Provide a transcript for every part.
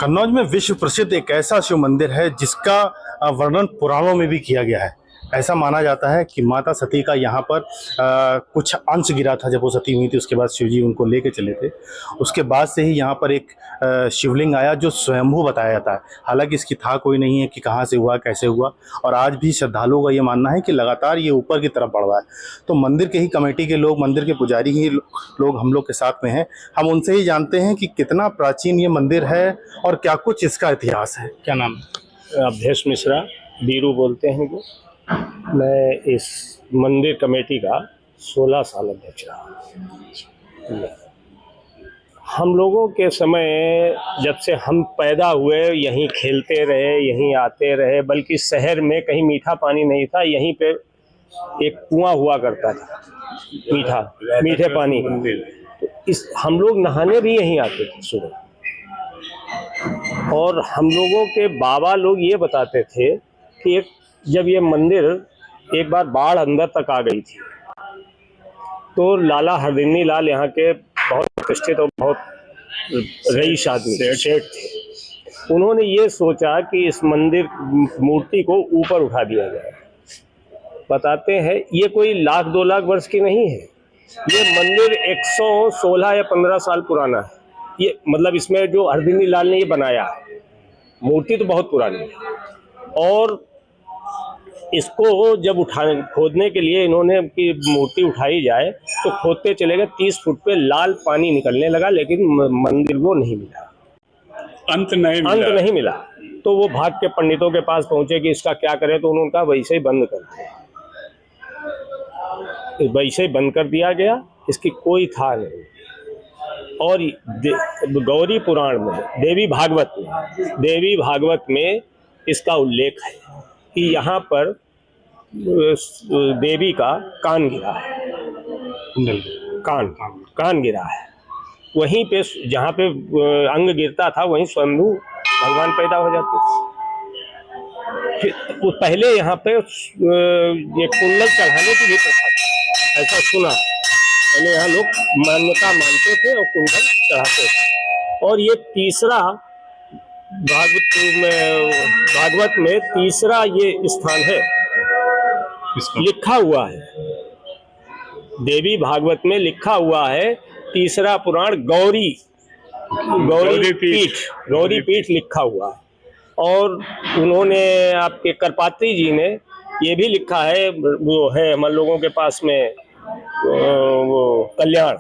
कन्नौज में विश्व प्रसिद्ध एक ऐसा शिव मंदिर है जिसका वर्णन पुराणों में भी किया गया है। ऐसा माना जाता है कि माता सती का यहाँ पर कुछ अंश गिरा था जब वो सती हुई थी। उसके बाद शिव जी उनको लेके चले थे। उसके बाद से ही यहाँ पर एक शिवलिंग आया जो स्वयंभू बताया जाता है। हालांकि इसकी था कोई नहीं है कि कहाँ से हुआ, कैसे हुआ, और आज भी श्रद्धालुओं का ये मानना है कि लगातार ये ऊपर की तरफ बढ़ रहा है। तो मंदिर के ही कमेटी के लोग, मंदिर के पुजारी ही लोग हम लोग के साथ में हैं। हम उनसे ही जानते हैं कि कितना प्राचीन ये मंदिर है और क्या कुछ इसका इतिहास है। क्या नाम है? अवधेश मिश्रा, बीरू बोलते हैं जो। मैं इस मंदिर कमेटी का 16 साल अध्यक्ष रहा। हम लोगों के समय जब से हम पैदा हुए यहीं खेलते रहे, यहीं आते रहे, बल्कि शहर में कहीं मीठा पानी नहीं था। यहीं पे एक कुआं हुआ करता था, मीठे पानी का। तो इस हम लोग नहाने भी यहीं आते थे सुबह। और हम लोगों के बाबा लोग ये बताते थे कि जब ये मंदिर एक बार बाढ़ अंदर तक आ गई थी तो लाला हरदिन्नी लाल यहाँ के बहुत प्रतिष्ठित और बहुत रईस आदमी सेठ थे। उन्होंने ये सोचा कि इस मंदिर मूर्ति को ऊपर उठा दिया जाए। बताते हैं ये कोई 1-2 लाख वर्ष की नहीं है। ये मंदिर 116 या 15 साल पुराना है। ये मतलब इसमें जो हरदिन्नी लाल ने ये बनाया है, मूर्ति तो बहुत पुरानी है। और इसको जब खोदने के लिए इन्होंने कि मूर्ति उठाई जाए तो खोदते चले गए। 30 फुट पे लाल पानी निकलने लगा, लेकिन मंदिर को नहीं मिला, अंत नहीं मिला। तो वो भाग के पंडितों के पास पहुंचे कि इसका क्या करें। तो उन्होंने कहा वैसे ही बंद कर दिया। वैसे ही बंद कर दिया गया, इसकी कोई था नहीं। और गौरी पुराण में, देवी भागवत में इसका उल्लेख है कि यहाँ पर देवी का कान गिरा है, कान गिरा है। वहीं पे जहाँ पे अंग गिरता था वहीं स्वयंभू भगवान पैदा हो जाते थे। फिर पहले यहाँ पे ये कुंडल चढ़ाने की भी प्रथा थी, ऐसा सुना। पहले यहाँ लोग मान्यता मानते थे और कुंडल चढ़ाते थे। और ये तीसरा भागवत में तीसरा ये स्थान है, लिखा हुआ है। देवी भागवत में लिखा हुआ है तीसरा पुराण गौरी पीठ लिखा हुआ है। और उन्होंने आपके करपात्री जी ने ये भी लिखा है, वो है हम लोगों के पास में वो कल्याण,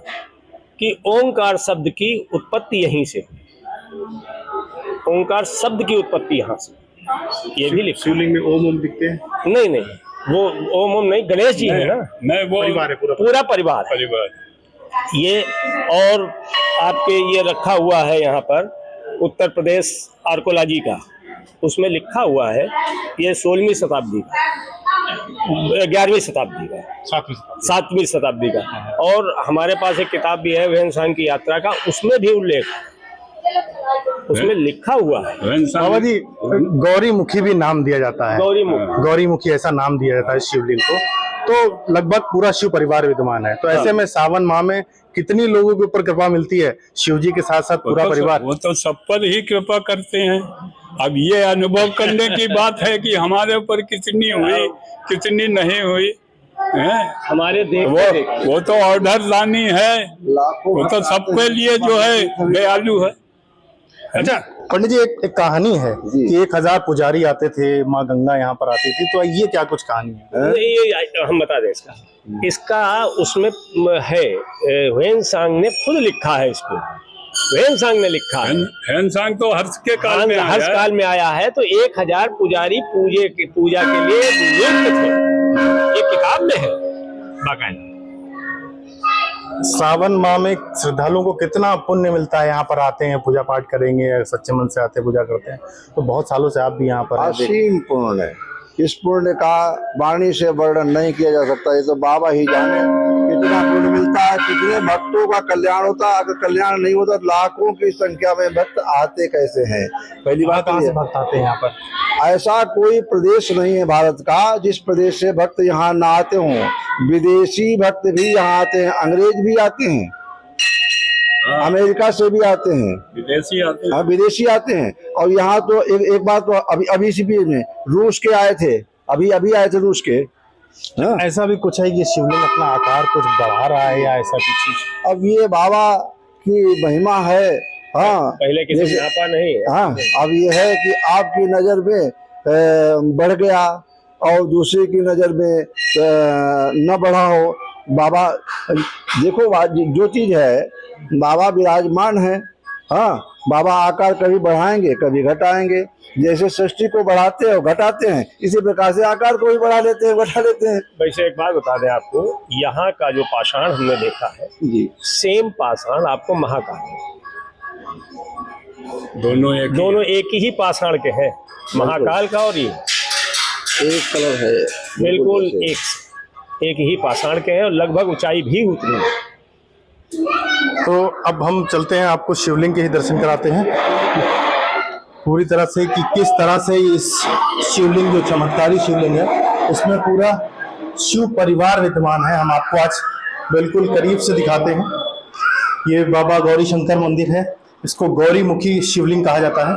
कि ओंकार शब्द की उत्पत्ति यहीं से, ओंकार शब्द की उत्पत्ति यहाँ से। ये भी लिखा। शिवलिंग में ओम दिखते हैं? नहीं, वो ओम नहीं, गणेश जी है ना। नहीं, वो परिवार है, पूरा परिवार। ये और आपके ये रखा हुआ है यहाँ पर उत्तर प्रदेश आर्कोलॉजी का, उसमें लिखा हुआ है ये 16वीं शताब्दी का, 11वीं शताब्दी का, 7वीं शताब्दी का। और हमारे पास एक किताब भी है ह्वेन-सान की यात्रा का, उसमें भी उल्लेख है, उसमें लिखा हुआ है। बाबा जी, गौरीमुखी भी नाम दिया जाता है। गौरीमुखी ऐसा नाम दिया जाता है शिवलिंग को। तो लगभग पूरा शिव परिवार विद्यमान है। तो ऐसे में सावन माह में कितनी लोगों के ऊपर कृपा मिलती है? शिव जी के साथ साथ पूरा परिवार। वो तो सब पर ही कृपा करते हैं। अब ये अनुभव करने की बात है कि हमारे ऊपर कितनी हुई, कितनी नहीं हुई है। हमारे वो तो ऑर्डर लानी है, वो तो सबके लिए जो है दयालु है। अच्छा पंडित जी, एक कहानी है कि 1000 पुजारी आते थे, माँ गंगा यहाँ पर आती थी। तो ये क्या कुछ कहानी है? ये हम बता दें इसका उसमें है। ह्वेन-सान ने खुद लिखा है इसको। ह्वेन-सान ने लिखा है। ह्वेन-सान तो हर्ष काल में आया है। तो 1000 पुजारी पूजा के लिए नियुक्त थे। ये किताब में है बाकायदा। सावन माह में श्रद्धालुओं को कितना पुण्य मिलता है? यहाँ पर आते हैं, पूजा पाठ करेंगे, सच्चे मन से आते पूजा करते हैं। तो बहुत सालों से आप भी यहाँ पर असीम पुण्य है। इस पुण्य का वाणी से वर्णन नहीं किया जा सकता। ये तो बाबा ही जाने कितना पुण्य मिलता है, कितने भक्तों का कल्याण होता है। अगर कल्याण नहीं होता लाखों की संख्या में भक्त आते कैसे हैं? पहली बात कहाँ से भक्त आते हैं यहाँ पर? ऐसा कोई प्रदेश नहीं है भारत का जिस प्रदेश से भक्त यहाँ ना आते हों। विदेशी भक्त भी यहाँ आते हैं, अंग्रेज भी आते हैं। अमेरिका से भी आते हैं, विदेशी आते हैं। हाँ विदेशी आते हैं। और यहाँ तो एक बात तो अभी इसी बीच में रूस के आए थे, अभी आए थे रूस के। हाँ। ऐसा भी कुछ है कि शिवलिंग अपना आकार कुछ बढ़ा रहा है या ऐसा कुछ चीज? अब ये बाबा की महिमा है। हाँ पहले किसी जैसे- नापा नहीं है। हाँ अब ये है कि आपकी नज़र में बढ़ गया और दूसरे की नज़र में न बढ़ा हो। बाबा देखो जो चीज़ है बाबा विराजमान है। हाँ बाबा आकार कभी बढ़ाएंगे कभी घटाएंगे, जैसे सृष्टि को बढ़ाते हैं और घटाते हैं, इसी प्रकार से आकार को भी बढ़ा लेते हैं घटा लेते हैं। वैसे एक बात बता दें आपको, यहाँ का जो पाषाण हमने देखा है, जी सेम पाषाण आपको महाकाल में, दोनों एक ही पाषाण के हैं, महाकाल का और ये एक कलर है, बिल्कुल एक ही पाषाण के हैं और लगभग ऊंचाई भी उतनी है। तो अब हम चलते हैं, आपको शिवलिंग के ही दर्शन कराते हैं पूरी तरह से कि किस तरह से इस शिवलिंग जो चमत्कारी शिवलिंग है उसमें पूरा शिव परिवार विद्यमान है। हम आपको आज बिल्कुल करीब से दिखाते हैं। ये बाबा गौरी शंकर मंदिर है, इसको गौरी मुखी शिवलिंग कहा जाता है।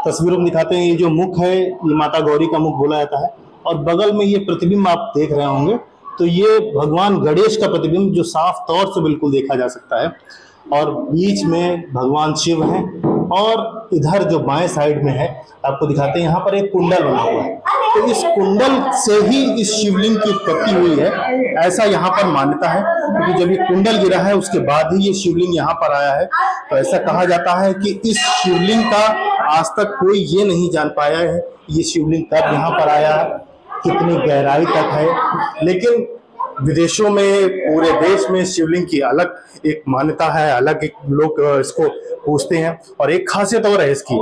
तस्वीरों में दिखाते हैं, ये जो मुख है ये माता गौरी का मुख बोला जाता है और बगल में ये प्रतिबिंब आप देख रहे होंगे तो ये भगवान गणेश का प्रतिबिंब जो साफ तौर से बिल्कुल देखा जा सकता है। और बीच में भगवान शिव हैं और इधर जो बाएं साइड में है आपको दिखाते हैं, यहाँ पर एक कुंडल बना हुआ है। तो इस कुंडल से ही इस शिवलिंग की उत्पत्ति हुई है, ऐसा यहाँ पर मान्यता है। क्योंकि जब ये कुंडल गिरा है उसके बाद ही ये शिवलिंग यहाँ पर आया है। तो ऐसा कहा जाता है कि इस शिवलिंग का आज तक कोई ये नहीं जान पाया है ये शिवलिंग कब यहाँ पर आया है, कितनी गहराई तक है। लेकिन विदेशों में, पूरे देश में शिवलिंग की अलग एक मान्यता है, अलग एक लोग इसको पूजते हैं। और एक खासियत और है इसकी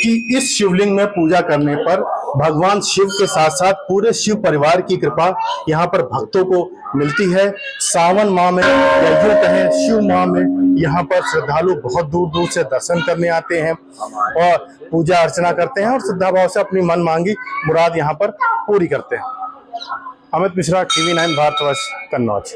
कि इस शिवलिंग में पूजा करने पर भगवान शिव के साथ साथ पूरे शिव परिवार की कृपा यहाँ पर भक्तों को मिलती है। सावन माह में या यूं कहें शिव माह में यहाँ पर श्रद्धालु बहुत दूर दूर से दर्शन करने आते हैं और पूजा अर्चना करते हैं और श्रद्धा भाव से अपनी मन मांगी मुराद यहाँ पर पूरी करते हैं। अमित मिश्रा, TV9 भारतवर्ष, कन्नौज।